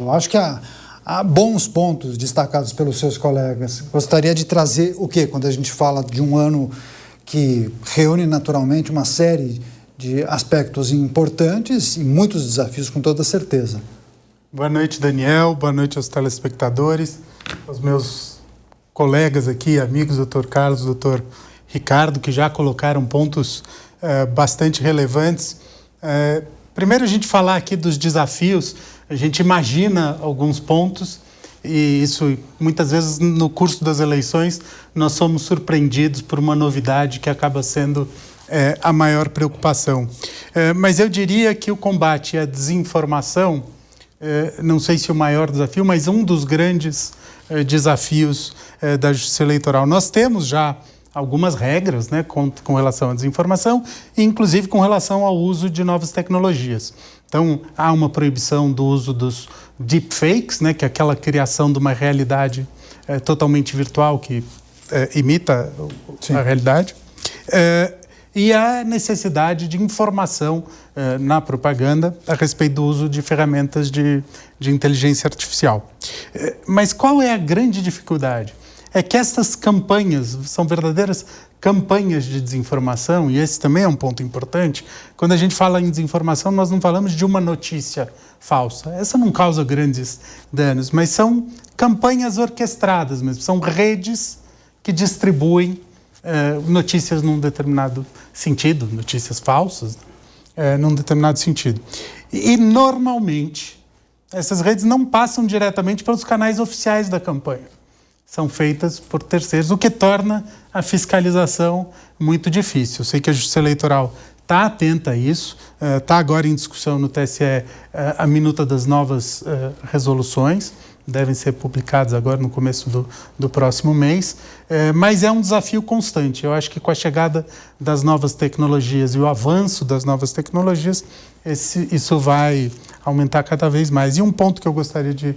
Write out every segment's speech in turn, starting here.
Eu acho que há bons pontos destacados pelos seus colegas. Gostaria de trazer o quê? Quando a gente fala de um ano que reúne naturalmente uma série de aspectos importantes e muitos desafios, com toda certeza. Boa noite, Daniel. Boa noite aos telespectadores, aos meus colegas aqui, amigos, doutor Carlos, doutor Ricardo, que já colocaram pontos bastante relevantes. Primeiro, a gente falar aqui dos desafios. A gente imagina alguns pontos e isso, muitas vezes, no curso das eleições, nós somos surpreendidos por uma novidade que acaba sendo a maior preocupação. Mas eu diria que o combate à desinformação, não sei se o maior desafio, mas um dos grandes desafios da Justiça Eleitoral. Nós temos já algumas regras, né, com relação à desinformação, inclusive com relação ao uso de novas tecnologias. Então, há uma proibição do uso dos deepfakes, né, que é aquela criação de uma realidade totalmente virtual que imita a realidade. E a necessidade de informação na propaganda a respeito do uso de ferramentas de inteligência artificial. Mas qual é a grande dificuldade? É que essas campanhas são verdadeiras campanhas de desinformação, e esse também é um ponto importante. Quando a gente fala em desinformação, nós não falamos de uma notícia falsa. Essa não causa grandes danos, mas são campanhas orquestradas mesmo, são redes que distribuem notícias num determinado sentido, notícias falsas, num determinado sentido. E, normalmente, essas redes não passam diretamente pelos canais oficiais da campanha. São feitas por terceiros, o que torna a fiscalização muito difícil. Eu sei que a Justiça Eleitoral está atenta a isso, está agora em discussão no TSE a minuta das novas resoluções, devem ser publicadas agora no começo do próximo mês, mas é um desafio constante. Eu acho que com a chegada das novas tecnologias e o avanço das novas tecnologias, isso vai aumentar cada vez mais. E um ponto que eu gostaria de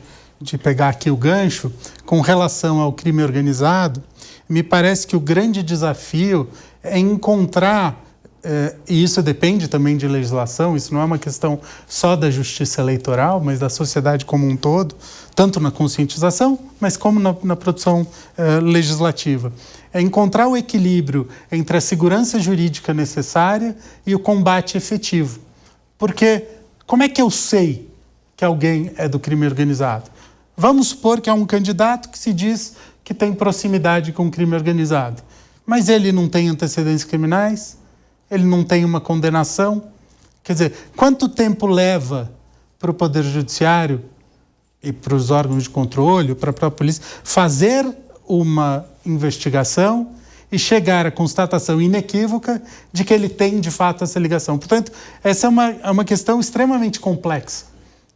pegar aqui o gancho, com relação ao crime organizado, me parece que o grande desafio é encontrar, e isso depende também de legislação, isso não é uma questão só da Justiça Eleitoral, mas da sociedade como um todo, tanto na conscientização, mas como na produção legislativa. É encontrar o equilíbrio entre a segurança jurídica necessária e o combate efetivo. Porque como é que eu sei que alguém é do crime organizado? Vamos supor que é um candidato que se diz que tem proximidade com o crime organizado, mas ele não tem antecedentes criminais, ele não tem uma condenação. Quer dizer, quanto tempo leva para o Poder Judiciário e para os órgãos de controle, para a própria polícia, fazer uma investigação e chegar à constatação inequívoca de que ele tem, de fato, essa ligação? Portanto, essa é uma questão extremamente complexa.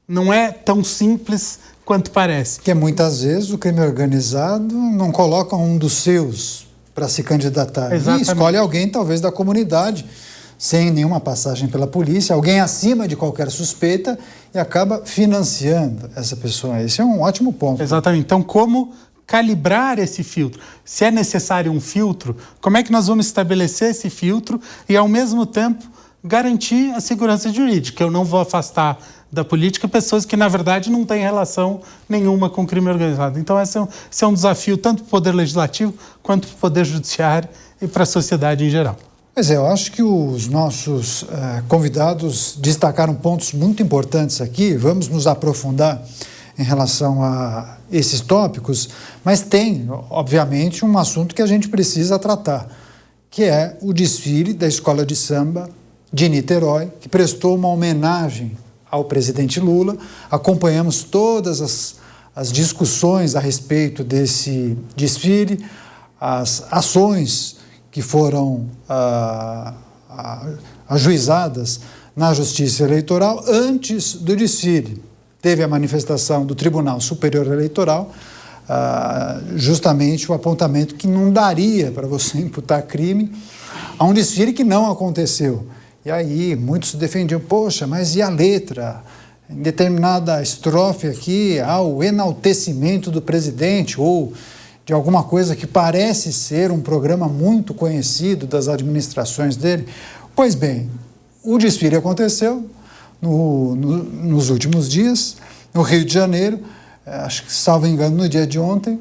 Não é tão simples quanto parece. Que muitas vezes o crime organizado não coloca um dos seus para se candidatar. Exatamente. E escolhe alguém, talvez, da comunidade, sem nenhuma passagem pela polícia, alguém acima de qualquer suspeita, e acaba financiando essa pessoa. Esse é um ótimo ponto. Exatamente. Então, como calibrar esse filtro? Se é necessário um filtro, como é que nós vamos estabelecer esse filtro e, ao mesmo tempo, garantir a segurança jurídica? Eu não vou afastar da política pessoas que, na verdade, não têm relação nenhuma com o crime organizado. Então, esse é um desafio tanto para o Poder Legislativo quanto para o Poder Judiciário e para a sociedade em geral. Pois é, eu acho que os nossos convidados destacaram pontos muito importantes aqui. Vamos nos aprofundar em relação a esses tópicos, mas tem, obviamente, um assunto que a gente precisa tratar, que é o desfile da Escola de Samba de Niterói, que prestou uma homenagem ao presidente Lula. Acompanhamos todas as discussões a respeito desse desfile, as ações que foram ajuizadas na Justiça Eleitoral. Antes do desfile, teve a manifestação do Tribunal Superior Eleitoral, justamente o apontamento que não daria para você imputar crime a um desfile que não aconteceu. E aí muitos defendiam, poxa, mas e a letra? Em determinada estrofe aqui há o enaltecimento do presidente ou de alguma coisa que parece ser um programa muito conhecido das administrações dele. Pois bem, o desfile aconteceu nos últimos dias, no Rio de Janeiro, acho que, salvo engano, no dia de ontem,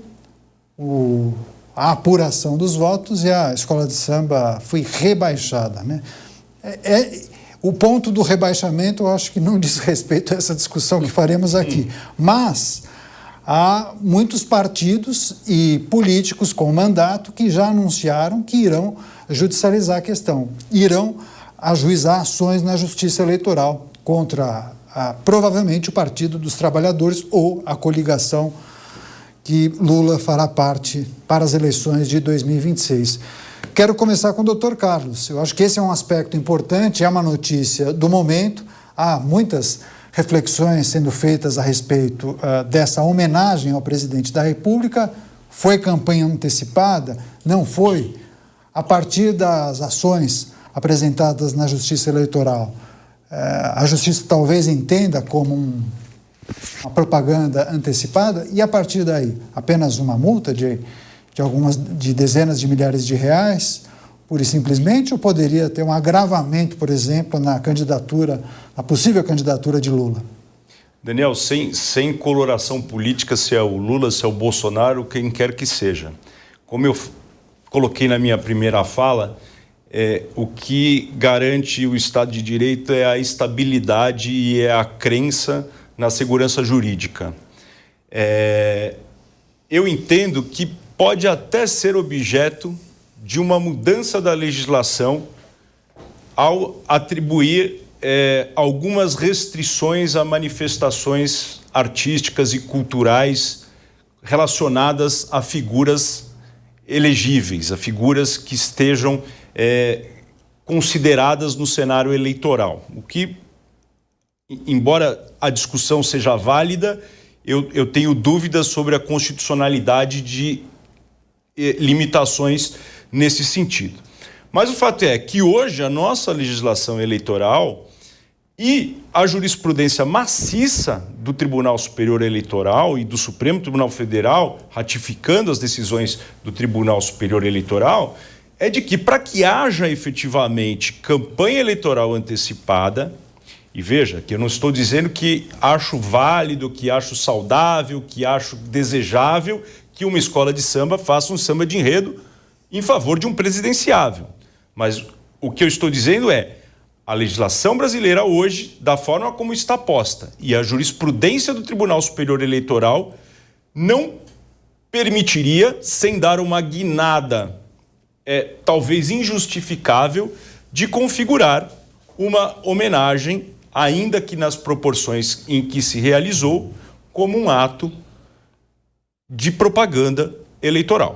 a apuração dos votos e a escola de samba foi rebaixada, né? O ponto do rebaixamento, eu acho que não diz respeito a essa discussão que faremos aqui. Mas há muitos partidos e políticos com mandato que já anunciaram que irão judicializar a questão, irão ajuizar ações na Justiça Eleitoral contra, provavelmente, o Partido dos Trabalhadores ou a coligação que Lula fará parte para as eleições de 2026. Quero começar com o Dr. Carlos. Eu acho que esse é um aspecto importante, é uma notícia do momento. Há muitas reflexões sendo feitas a respeito dessa homenagem ao presidente da República. Foi campanha antecipada? Não foi? A partir das ações apresentadas na Justiça Eleitoral, a Justiça talvez entenda como uma propaganda antecipada e, a partir daí, apenas uma multa de dezenas de milhares de reais, pura e simplesmente, ou poderia ter um agravamento, por exemplo, na possível candidatura de Lula? Daniel, sem coloração política, se é o Lula, se é o Bolsonaro, quem quer que seja. Como eu coloquei na minha primeira fala, o que garante o Estado de Direito é a estabilidade e é a crença na segurança jurídica. Eu entendo que pode até ser objeto de uma mudança da legislação ao atribuir algumas restrições a manifestações artísticas e culturais relacionadas a figuras elegíveis, a figuras que estejam consideradas no cenário eleitoral. O que, embora a discussão seja válida, eu tenho dúvidas sobre a constitucionalidade de limitações nesse sentido. Mas o fato é que hoje a nossa legislação eleitoral e a jurisprudência maciça do Tribunal Superior Eleitoral e do Supremo Tribunal Federal, ratificando as decisões do Tribunal Superior Eleitoral, é de que, para que haja efetivamente campanha eleitoral antecipada, e veja que eu não estou dizendo que acho válido, que acho saudável, que acho desejável que uma escola de samba faça um samba de enredo em favor de um presidenciável. Mas o que eu estou dizendo é a legislação brasileira hoje, da forma como está posta, e a jurisprudência do Tribunal Superior Eleitoral não permitiria, sem dar uma guinada talvez injustificável, de configurar uma homenagem, ainda que nas proporções em que se realizou, como um ato de propaganda eleitoral.